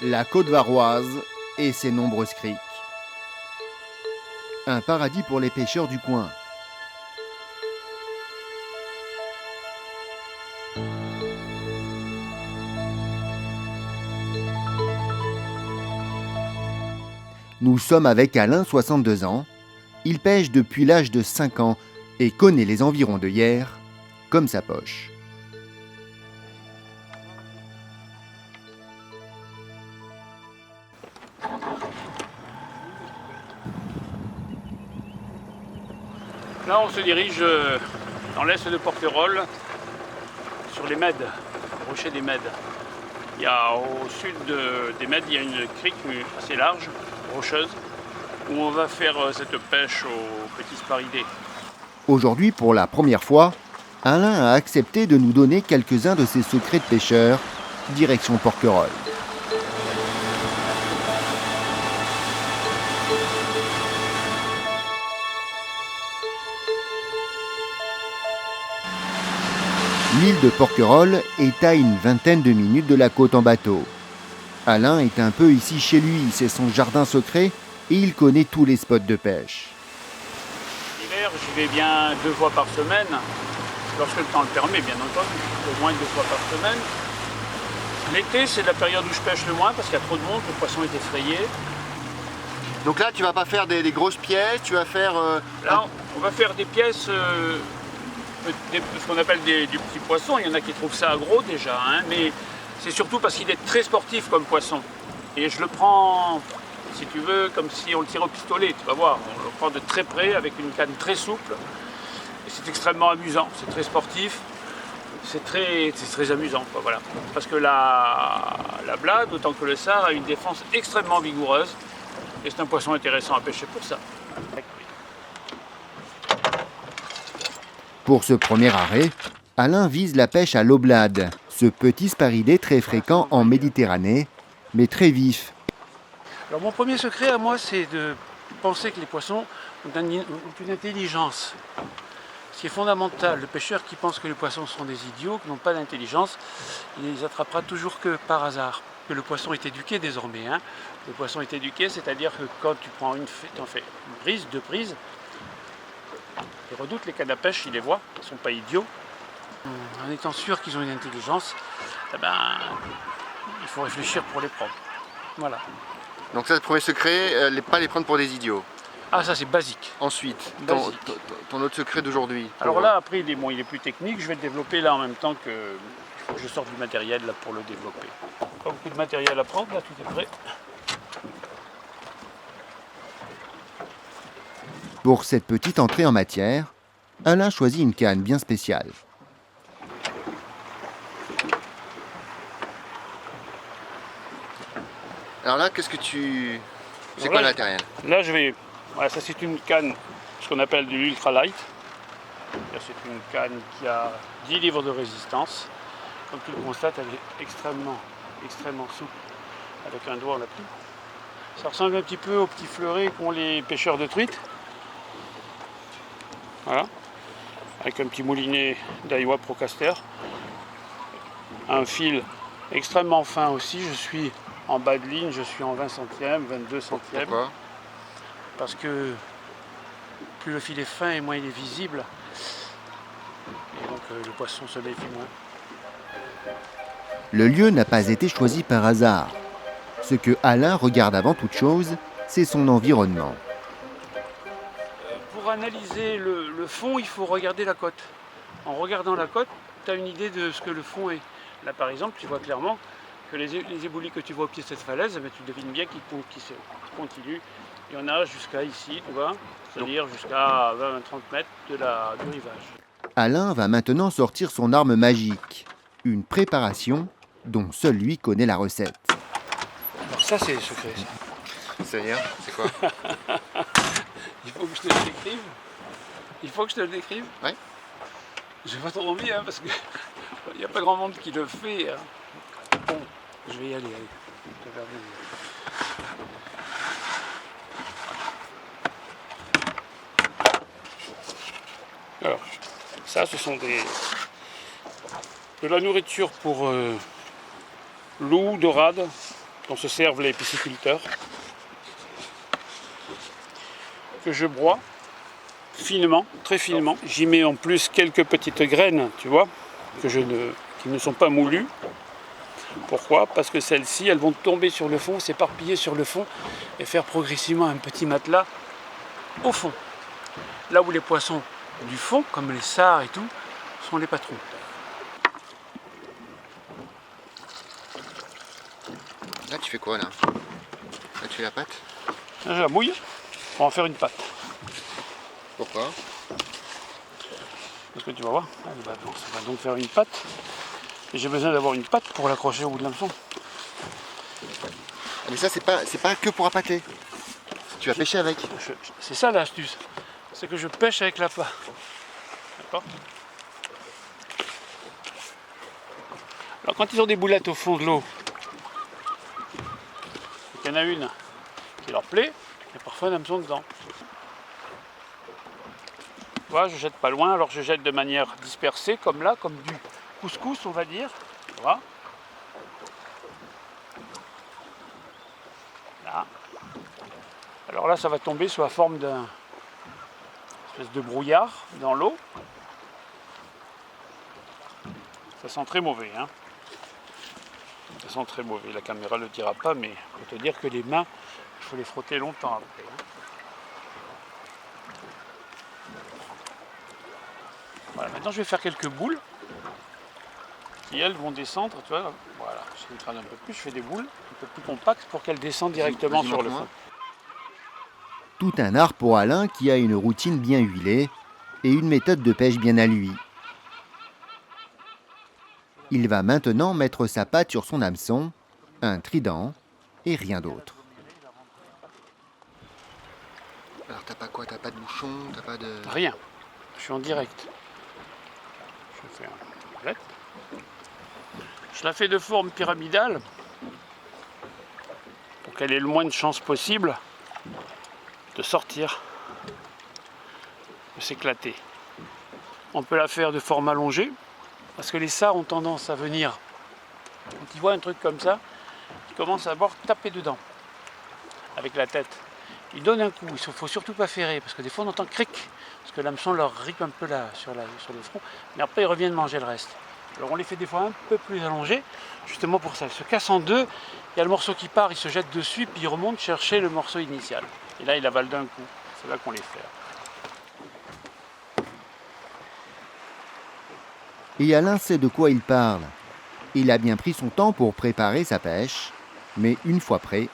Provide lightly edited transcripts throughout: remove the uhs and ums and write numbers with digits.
la côte varoise et ses nombreuses criques. Un paradis pour les pêcheurs du coin. Nous sommes avec Alain, 62 ans. Il pêche depuis l'âge de 5 ans et connaît les environs de Hyères comme sa poche. Là, on se dirige dans l'est de Porquerolles, sur les Mèdes, les rochers des Mèdes. Il y a au sud des Mèdes, il y a une crique assez large, rocheuse, où on va faire cette pêche aux petits sparidés. Aujourd'hui, pour la première fois, Alain a accepté de nous donner quelques-uns de ses secrets de pêcheur, direction Porquerolles. L'île de Porquerolles est à une vingtaine de minutes de la côte en bateau. Alain est un peu ici chez lui, c'est son jardin secret et il connaît tous les spots de pêche. L'hiver, j'y vais bien 2 fois par semaine, lorsque le temps le permet, bien entendu, au moins 2 fois par semaine. L'été, c'est la période où je pêche le moins parce qu'il y a trop de monde, le poisson est effrayé. Donc là, tu vas pas faire des grosses pièces, tu vas faire... Là, on va faire des pièces, ce qu'on appelle du petit poisson. Il y en a qui trouvent ça gros déjà, hein, mais c'est surtout parce qu'il est très sportif comme poisson. Et je le prends, si tu veux, comme si on le tirait au pistolet, tu vas voir. On le prend de très près avec une canne très souple. Et c'est extrêmement amusant, c'est très sportif. C'est très amusant, quoi, voilà. Parce que la blade, autant que le sard, a une défense extrêmement vigoureuse. Et c'est un poisson intéressant à pêcher pour ça. Pour ce premier arrêt, Alain vise la pêche à l'oblade, ce petit sparidé très fréquent en Méditerranée, mais très vif. Alors mon premier secret à moi, c'est de penser que les poissons ont une intelligence, ce qui est fondamental. Le pêcheur qui pense que les poissons sont des idiots, qui n'ont pas d'intelligence, il les attrapera toujours que par hasard. Que le poisson est éduqué désormais. Hein. Le poisson est éduqué, c'est-à-dire que quand tu prends t'en fais une prise, 2 prises, il redoute les cannes à pêche, il les voit, ils ne sont pas idiots. En étant sûr qu'ils ont une intelligence, eh ben, il faut réfléchir pour les prendre. Voilà. Donc ça, c'est le premier secret, pas les prendre pour des idiots. Ah, ça c'est basique. Ensuite, Basique. ton autre secret d'aujourd'hui. Alors là, après, il est plus technique, je vais le développer là en même temps que je sors du matériel là, pour le développer. Pas beaucoup de matériel à prendre, là tout est prêt. Pour cette petite entrée en matière, Alain choisit une canne bien spéciale. Alors là, qu'est-ce que tu... C'est quoi le matériel? Là, voilà, ça c'est une canne, ce qu'on appelle de l'ultra light. C'est une canne qui a 10 livres de résistance. Comme tu le constates, elle est extrêmement souple. Avec un doigt, on l'a pris. Ça ressemble un petit peu aux petits fleurets qu'ont les pêcheurs de truites. Voilà. Avec un petit moulinet d'Aiwa Procaster. Un fil extrêmement fin aussi. Je suis en bas de ligne, je suis en 20 centièmes, 22 centièmes. Pourquoi? Parce que plus le fil est fin et moins il est visible. Et donc le poisson se méfie moins. Le lieu n'a pas été choisi par hasard. Ce que Alain regarde avant toute chose, c'est son environnement. Pour analyser le fond, il faut regarder la côte. En regardant la côte, tu as une idée de ce que le fond est. Là par exemple, tu vois clairement que les éboulis que tu vois au pied de cette falaise, tu devines bien qu'ils continuent. Il y en a jusqu'à ici, tu vois, c'est-à-dire jusqu'à 20-30 mètres du rivage. Alain va maintenant sortir son arme magique, une préparation dont seul lui connaît la recette. Alors ça c'est le secret, ça. C'est-à-dire, c'est quoi? Il faut que je te le décrive. Il faut que je te le décrive. Oui. J'ai pas trop envie, hein, parce que il n'y a pas grand monde qui le fait. Hein. Bon, je vais y aller. Allez. Alors, ça, ce sont de la nourriture pour loups, dorades, dont se servent les pisciculteurs, que je broie finement, très finement. J'y mets en plus quelques petites graines, tu vois, qui ne sont pas moulues. Pourquoi? Parce que celles-ci, elles vont tomber sur le fond, s'éparpiller sur le fond et faire progressivement un petit matelas au fond. Là où les poissons du fond, comme les sards et tout, sont les patrons. Là, tu fais quoi, là? Là, tu fais la pâte? Là, je la mouille pour en faire une pâte. Pourquoi? Parce que tu vas voir, ça va donc faire une pâte. Et j'ai besoin d'avoir une pâte pour l'accrocher au bout de l'hameçon. Mais ça, c'est pas que pour appâter. Tu vas pêcher avec. C'est ça l'astuce. C'est que je pêche avec la pâte. D'accord? Alors quand ils ont des boulettes au fond de l'eau, il y en a une qui leur plaît, il y a parfois un hameçon dedans. Tu vois, je jette pas loin, alors je jette de manière dispersée, comme là, comme du couscous, on va dire. Tu vois? Là. Alors là, ça va tomber sous la forme d'un espèce de brouillard dans l'eau. Ça sent très mauvais, hein. Ça sent très mauvais. La caméra ne le dira pas, mais il faut te dire que les mains, il faut les frotter longtemps après. Hein. Voilà, maintenant je vais faire quelques boules qui elles vont descendre, tu vois, voilà, je l'écrase un peu plus, je fais des boules un peu plus compactes pour qu'elles descendent directement sur le fond. Tout un art pour Alain qui a une routine bien huilée et une méthode de pêche bien à lui. Il va maintenant mettre sa pâte sur son hameçon, un trident et rien d'autre. Alors t'as pas quoi? T'as pas de bouchon? T'as pas de... Rien, je suis en direct. Je fais un boulette. Je la fais de forme pyramidale pour qu'elle ait le moins de chances possible de sortir, de s'éclater. On peut la faire de forme allongée parce que les sards ont tendance à venir, quand ils voient un truc comme ça, ils commencent d'abord à taper dedans avec la tête. Ils donnent un coup, il ne faut surtout pas ferrer parce que des fois on entend cric parce que l'hameçon leur ripe un peu là sur le front, mais après ils reviennent manger le reste. Alors on les fait des fois un peu plus allongés, justement pour ça. Ils se cassent en deux, il y a le morceau qui part, il se jette dessus, puis il remonte chercher le morceau initial. Et là il avale d'un coup, c'est là qu'on les fait. Et Alain sait de quoi il parle. Il a bien pris son temps pour préparer sa pêche, mais une fois prêt,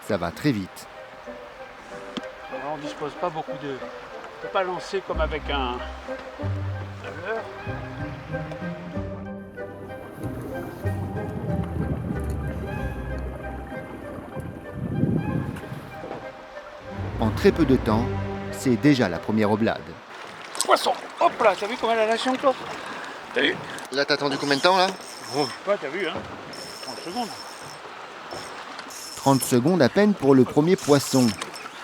ça va très vite. Alors, on ne dispose pas beaucoup de... On ne peut pas lancer comme avec un leurre. En très peu de temps, c'est déjà la première oblade. Poisson, hop là, t'as vu comment elle a lâché encore? T'as vu? Là, t'as attendu combien de temps, là? Ouais, t'as vu, hein? 30 secondes. 30 secondes à peine pour le premier poisson.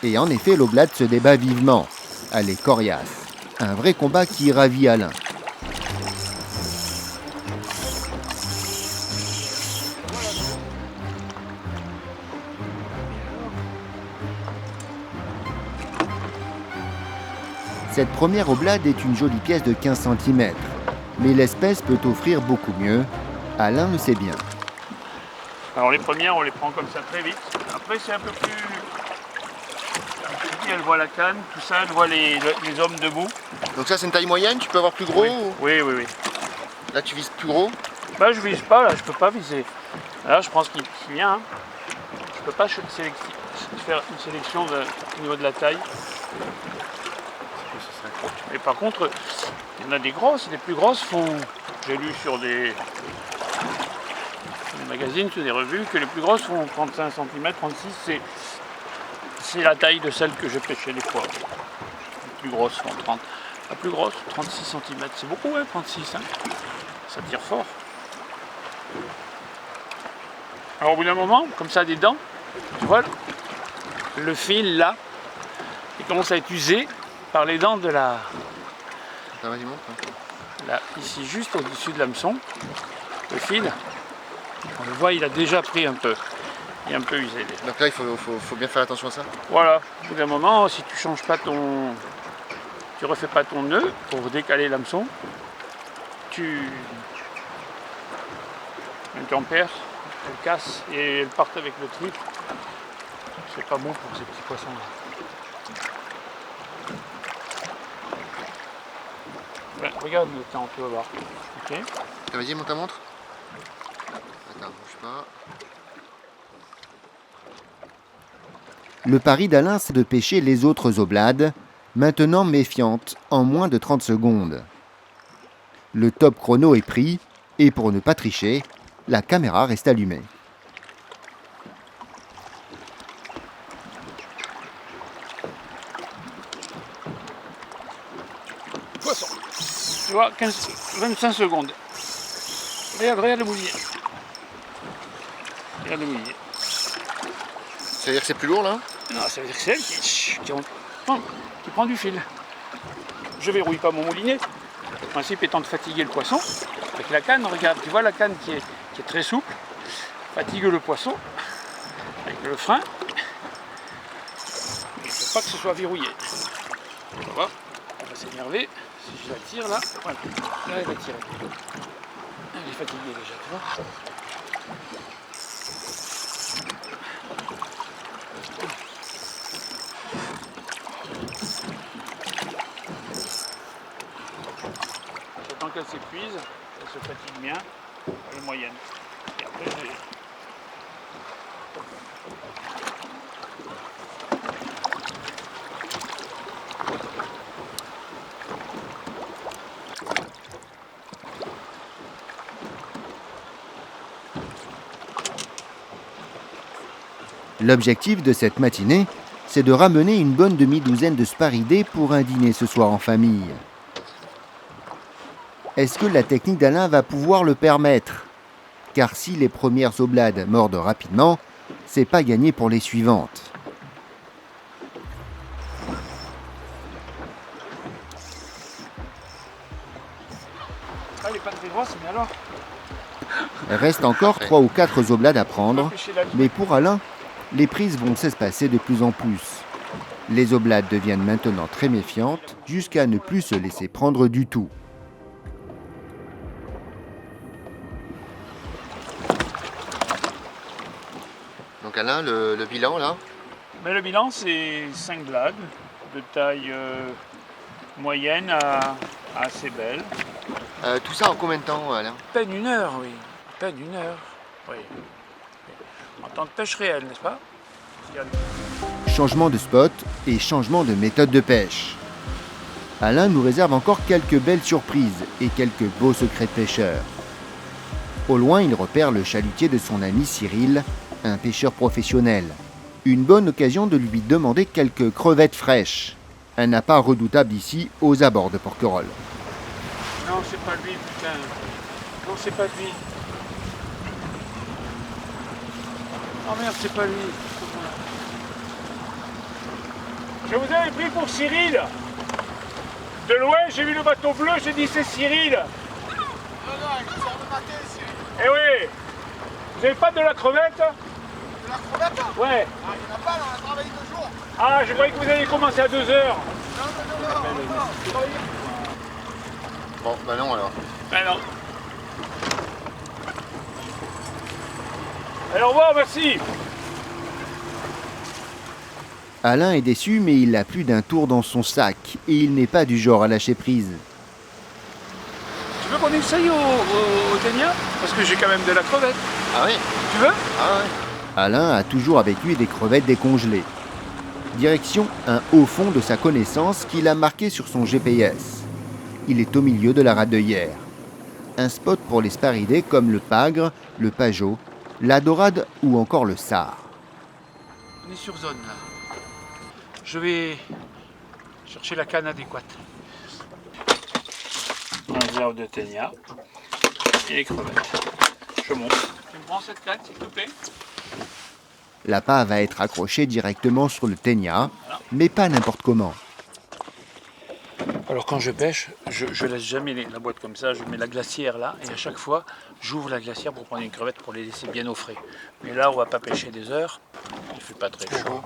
Et en effet, l'oblade se débat vivement. Elle est coriace. Un vrai combat qui ravit Alain. Cette première oblade est une jolie pièce de 15 cm. Mais l'espèce peut offrir beaucoup mieux. Alain le sait bien. Alors les premières, on les prend comme ça très vite. Après, c'est un peu plus... Elle voit la canne, tout ça, elle voit les hommes debout. Donc ça, c'est une taille moyenne? Tu peux avoir plus gros? Oui, oui, oui. Là, tu vises plus gros? Bah, je vise pas, là, je peux pas viser. Là, je pense qu'il vient. Hein. Je peux pas faire une sélection au niveau de la taille. Mais par contre, il y en a des grosses, les plus grosses font... J'ai lu sur des magazines, sur des revues, que les plus grosses font 35 cm, 36, c'est la taille de celle que je pêchais des fois. Les plus grosses font 30. La plus grosse, 36 cm. C'est beaucoup, ouais, 36. Hein. Ça tire fort. Alors au bout d'un moment, comme ça, des dents, tu vois, le fil là, il commence à être usé par les dents de la... Là, ici, juste au-dessus de l'hameçon, le fil, on le voit, il a déjà pris un peu. est un peu usé déjà. Donc là, il faut bien faire attention à ça. Voilà, au bout d'un moment, si tu changes pas tu refais pas ton nœud pour décaler l'hameçon, tu en perds, elle casse et elles partent avec le truc. C'est pas bon pour ces petits poissons là. Ben, regarde le temps, tu vas voir. Ok. Vas-y, monte ta montre. Attends, bouge pas. Le pari d'Alain, c'est de pêcher les autres oblades, maintenant méfiantes, en moins de 30 secondes. Le top chrono est pris, et pour ne pas tricher, la caméra reste allumée. Poisson. Tu vois, 25 secondes. Regarde le moulier. Regarde le moulier. Ça veut dire que c'est plus lourd là? Non, ça veut dire que c'est elle qui prend du fil. Je verrouille pas mon moulinet. Le principe étant de fatiguer le poisson. Avec la canne, regarde, tu vois la canne qui est très souple. Fatigue le poisson avec le frein. Il ne faut pas que ce soit verrouillé. Tu vois, elle va s'énerver. Si je la tire là, voilà. Là, elle va tirer. Elle est fatiguée déjà, tu vois. J'attends qu'elle s'épuise, elle se fatigue bien, elle est moyenne. Et après, L'objectif de cette matinée, c'est de ramener une bonne demi-douzaine de sparidés pour un dîner ce soir en famille. Est-ce que la technique d'Alain va pouvoir le permettre? Car si les premières oblades mordent rapidement, c'est pas gagné pour les suivantes. elle n'est pas très grosse, mais alors Reste encore 3 ou 4 oblades à prendre, mais pour Alain, les prises vont s'espacer de plus en plus. Les oblades deviennent maintenant très méfiantes, jusqu'à ne plus se laisser prendre du tout. Donc Alain, le bilan là? Mais le bilan, c'est 5 blades de taille moyenne à assez belle. Tout ça en combien de temps, Alain? À peine 1 heure, oui. À peine 1 heure. Oui. En temps de pêche réelle, n'est-ce pas? Changement de spot et changement de méthode de pêche. Alain nous réserve encore quelques belles surprises et quelques beaux secrets de pêcheurs. Au loin, il repère le chalutier de son ami Cyril, un pêcheur professionnel. Une bonne occasion de lui demander quelques crevettes fraîches. Un appât redoutable ici aux abords de Porquerolles. Non, c'est pas lui, putain. Non, c'est pas lui. Oh merde, c'est pas lui. Je vous avais pris pour Cyril. De loin, j'ai vu le bateau bleu, j'ai dit c'est Cyril. Non, il sort de matin, Cyril. Eh oui. Vous avez pas de la crevette? De la crevette? Ouais. Ah, il n'y en a pas, on a travaillé 2 jours. Ah, je croyais que vous alliez commencer à 2 heures. Non. Bon, bah non alors. Ben non. Alors, au revoir, merci. Alain est déçu, mais il a plus d'un tour dans son sac et il n'est pas du genre à lâcher prise. Tu veux qu'on essaye au ténia? Parce que j'ai quand même de la crevette. Ah oui? Tu veux? Ah ouais. Alain a toujours avec lui des crevettes décongelées. Direction un haut fond de sa connaissance qu'il a marqué sur son GPS. Il est au milieu de la rade de Hyères. Un spot pour les sparidés comme le pagre, le pageot, la dorade ou encore le sard. On est sur zone là. Je vais chercher la canne adéquate. Un réserve de ténia et les crevettes. Je monte. Tu me prends cette canne s'il te plaît? L'appât va être accroché directement sur le ténia, mais pas n'importe comment. Alors quand je pêche, je laisse jamais la boîte comme ça, je mets la glacière là, et à chaque fois, j'ouvre la glacière pour prendre une crevette pour les laisser bien au frais. Mais là, on va pas pêcher des heures, il fait pas très chaud.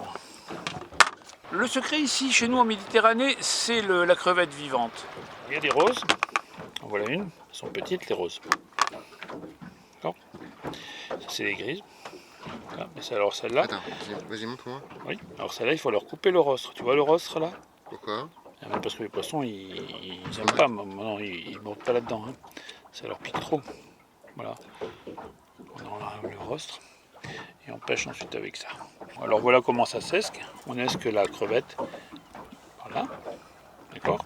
Le secret ici, chez nous en Méditerranée, c'est la crevette vivante. Il y a des roses, en voilà une, elles sont petites les roses. D'accord. Ça c'est les grises. Voilà. Mais alors celle-là. Attends, vas-y, montre-moi. Oui. Alors celle-là, il faut leur couper le rostre. Tu vois le rostre là? Pourquoi? Parce que les poissons, ils n'aiment pas. Non, ils ne mordent pas là-dedans. Hein. Ça leur pique trop. Voilà. On enlève le rostre et on pêche ensuite avec ça. Alors voilà comment ça s'esque. On esque la crevette. Voilà. D'accord.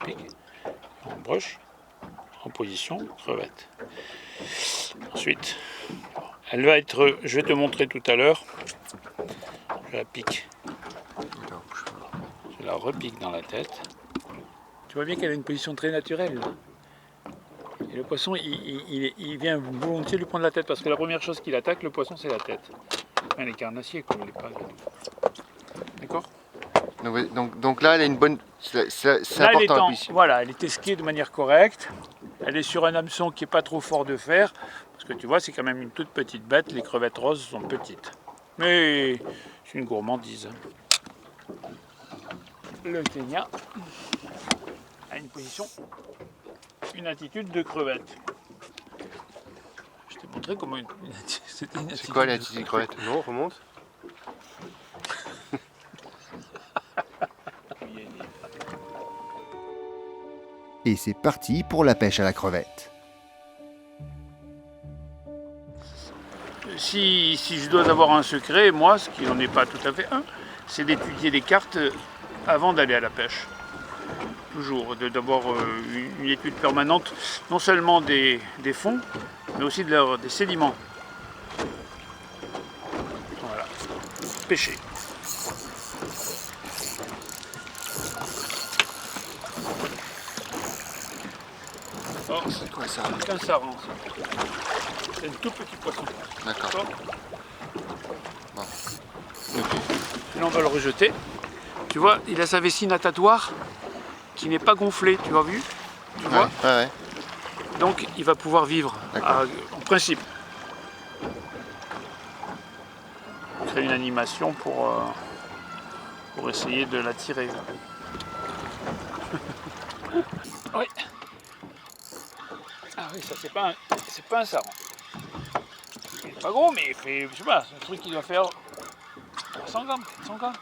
Pique. On broche en position crevette. Ensuite, elle va être. Je vais te montrer tout à l'heure. Je la pique. Je la repique dans la tête. Tu vois bien qu'elle a une position très naturelle. Et le poisson, il vient volontiers lui prendre la tête parce que la première chose qu'il attaque, le poisson, c'est la tête. Enfin, les carnassiers, comme il n'est pas. D'accord. Donc là, elle a une bonne. C'est Là, important. Voilà, elle est esquée de manière correcte. Elle est sur un hameçon qui n'est pas trop fort de fer. Parce que tu vois, c'est quand même une toute petite bête. Les crevettes roses sont petites. Mais c'est une gourmandise. Le ténia a une position, une attitude de crevette. Je t'ai montré comment c'était une attitude. C'est quoi l'attitude de crevette? Non, remonte. Et c'est parti pour la pêche à la crevette. Si je dois avoir un secret, moi, ce qui n'en est pas tout à fait un, c'est d'étudier les cartes avant d'aller à la pêche. Toujours, d'avoir une étude permanente, non seulement des fonds, mais aussi des sédiments. Voilà. Pêcher. Oh, C'est quoi ça? c'est un saran, ça. C'est un tout petit poisson. D'accord. Bon. Ok. Là, on va le rejeter. Tu vois, il a sa vessie natatoire qui n'est pas gonflée, tu as vu? Tu vois? Ouais. Donc, il va pouvoir vivre, en principe. C'est une animation pour essayer de l'attirer. Oui. Ah oui, ça c'est pas un saran. Il est pas gros, mais il fait, je sais pas, c'est un truc qui doit faire 300 grammes, 400 grammes.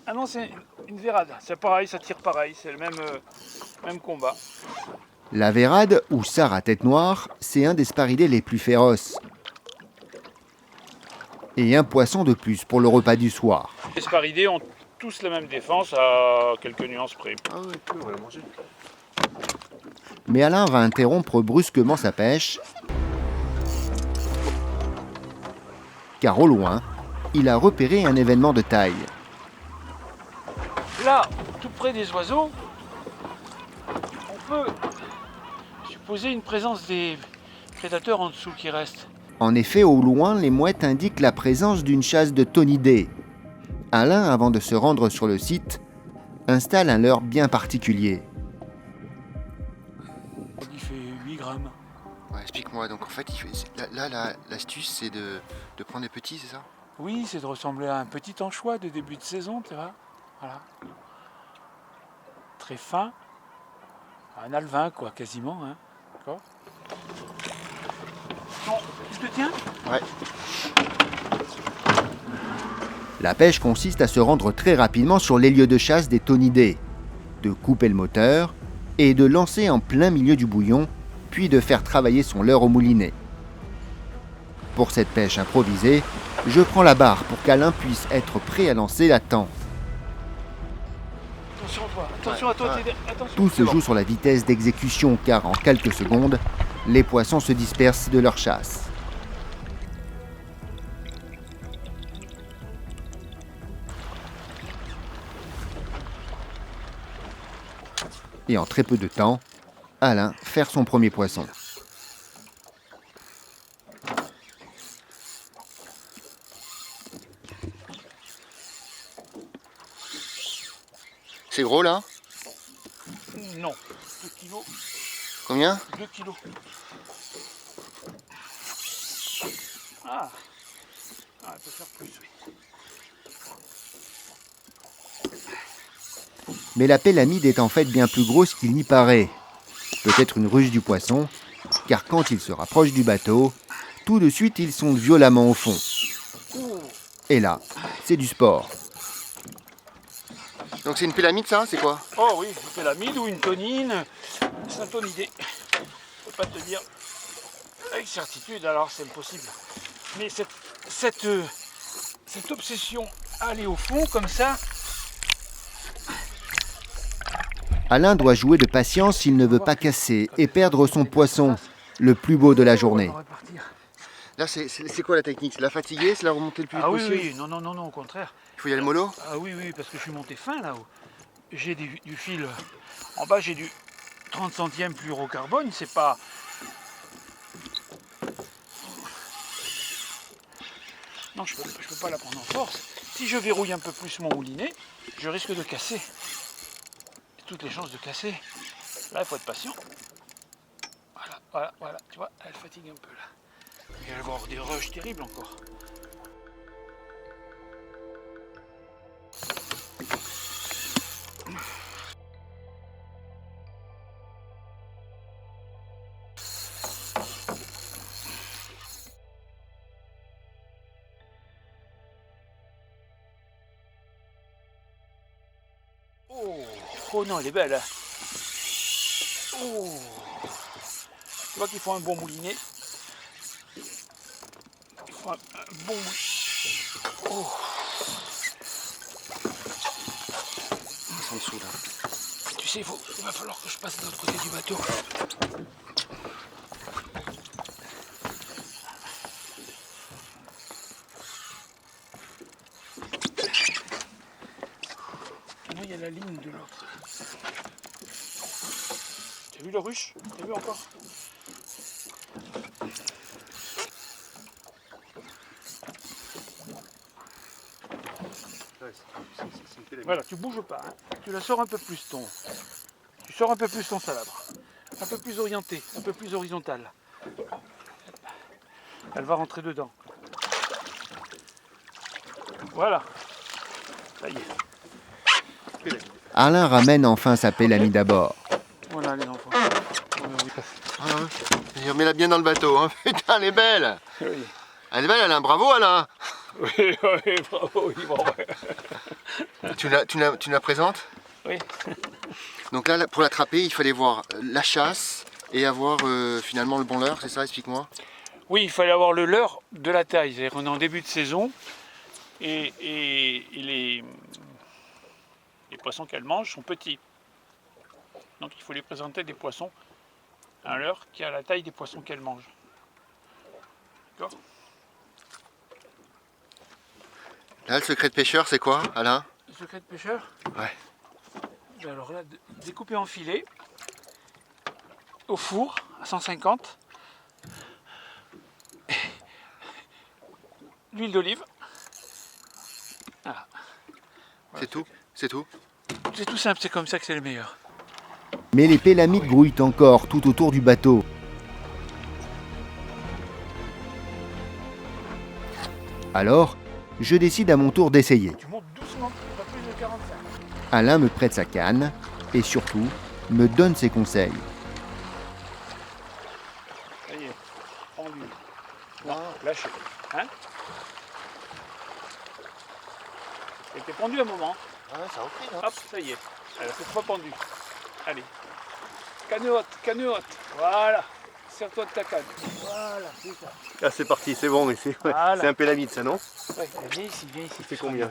Ah non, c'est une vérade. C'est pareil, ça tire pareil, c'est le même combat. La vérade, ou sard à tête noire, c'est un des sparidés les plus féroces. Et un poisson de plus pour le repas du soir. Les sparidés ont tous la même défense à quelques nuances près. Ah ouais, cool, on va la manger. Mais Alain va interrompre brusquement sa pêche, car au loin, il a repéré un événement de taille. Là, tout près des oiseaux, on peut supposer une présence des prédateurs en dessous qui restent. En effet, au loin, les mouettes indiquent la présence d'une chasse de tonidés. Alain, avant de se rendre sur le site, installe un leurre bien particulier. Il fait 8 grammes. Ouais, explique-moi. Donc en fait, l'astuce, c'est de prendre des petits, c'est ça? Oui, c'est de ressembler à un petit anchois de début de saison, tu vois. Voilà. Très fin. Un alevin, quoi, quasiment. Hein. D'accord. Bon, tu te tiens? Ouais. La pêche consiste à se rendre très rapidement sur les lieux de chasse des tonidés, de couper le moteur et de lancer en plein milieu du bouillon, puis de faire travailler son leurre au moulinet. Pour cette pêche improvisée, je prends la barre pour qu'Alain puisse être prêt à lancer la tente. Attention à toi, attention à toi, attention. Tout se joue sur la vitesse d'exécution car en quelques secondes, les poissons se dispersent de leur chasse. Et en très peu de temps, Alain fait son premier poisson. c'est gros là? Non, 2 kilos. Combien? 2 kilos. Ah, elle peut faire plus, oui. Mais la pélamide est en fait bien plus grosse qu'il n'y paraît. Peut-être une ruse du poisson, car quand il se rapproche du bateau, tout de suite il sonde violemment au fond. Et là, c'est du sport. Donc c'est une pélamide ça? C'est quoi? Oh oui, une pélamide ou une tonine, syntonidée. Je ne peux pas te dire avec certitude, alors c'est impossible. Mais cette obsession à aller au fond comme ça, Alain doit jouer de patience s'il ne veut pas casser et perdre son poisson, le plus beau de la journée. on va repartir. Là c'est quoi la technique? C'est la fatiguer? C'est la remonter le plus vite Ah oui, possible? oui, non, au contraire. Il faut y aller mollo? Ah oui, oui, parce que je suis monté fin là-haut. J'ai du fil. En bas, j'ai du 30 centièmes fluorocarbone. C'est pas. Non, je peux pas la prendre en force. Si je verrouille un peu plus mon moulinet, je risque de casser. J'ai toutes les chances de casser. Là, il faut être patient. Voilà. Tu vois, elle fatigue un peu là. Il va y avoir des rushs terribles encore. Oh non, elle est belle. Hein. Oh. Tu vois qu'il faut un bon moulinet. Il faut un bon moulinet. Oh. Ils sont dessous là. Tu sais, il va falloir que je passe de l'autre côté du bateau. Moi, il y a la ligne de l'autre. T'as vu le ruche? T'as vu encore? Voilà, tu bouges pas. Hein. Tu la sors un peu plus Tu sors un peu plus ton salabre. Un peu plus orienté, un peu plus horizontal. Elle va rentrer dedans. Voilà. Ça y est. Alain ramène enfin sa pélamide à bord. Voilà les enfants. Remets-la bien dans le bateau, hein. Putain, elle est belle! Oui. Elle est belle, Alain, bravo Alain! Oui, bravo, oui, bon, ouais. Tu la présentes? Oui. Donc là, pour l'attraper, il fallait voir la chasse et avoir finalement le bon leurre, c'est ça? Explique-moi. Oui, il fallait avoir le leurre de la taille. C'est-à-dire qu'on est en début de saison et les poissons qu'elle mange sont petits. Donc il faut lui présenter des poissons, un leurre qui a la taille des poissons qu'elle mange. D'accord? Là, le secret de pêcheur, c'est quoi, Alain? Le secret de pêcheur? Ouais. Alors là, découper en filets, au four à 150, l'huile d'olive. Voilà. C'est tout? C'est tout? C'est tout simple, c'est comme ça que c'est le meilleur. Mais les pélamides grouillent encore tout autour du bateau. Alors, je décide à mon tour d'essayer. Tu montes doucement, pas plus de 45. Alain me prête sa canne et surtout me donne ses conseils. Ça y est, pendu. Non, lâchez. Hein? Elle était pendue un moment. Ouais, ça a repris, hein. Hop, ça y est. Elle a cette fois pendue. Allez. Canne haute. Voilà. Serre-toi de ta canne. Voilà, c'est ça. Ah, c'est parti, c'est bon, mais c'est Voilà. un pélamide, ça, non? Ouais, viens ici. C'est combien?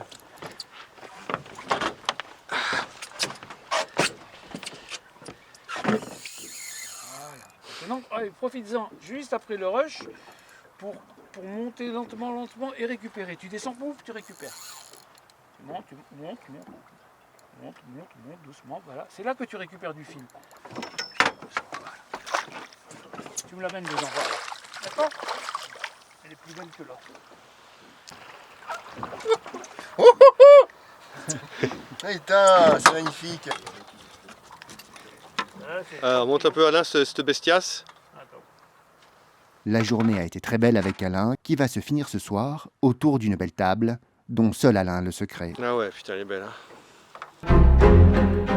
Maintenant, allez, profites-en juste après le rush pour monter lentement et récupérer. Tu descends, pouf, tu récupères. Tu montes doucement, voilà. C'est là que tu récupères du fil. Voilà. Tu me l'amènes dedans, voilà. D'accord? Elle est plus belle que l'autre. Putain, c'est magnifique. Alors, monte un peu Alain, cette bestiace. La journée a été très belle avec Alain, qui va se finir ce soir autour d'une belle table, dont seul Alain a le secret. Ah ouais, putain, elle est belle. Hein.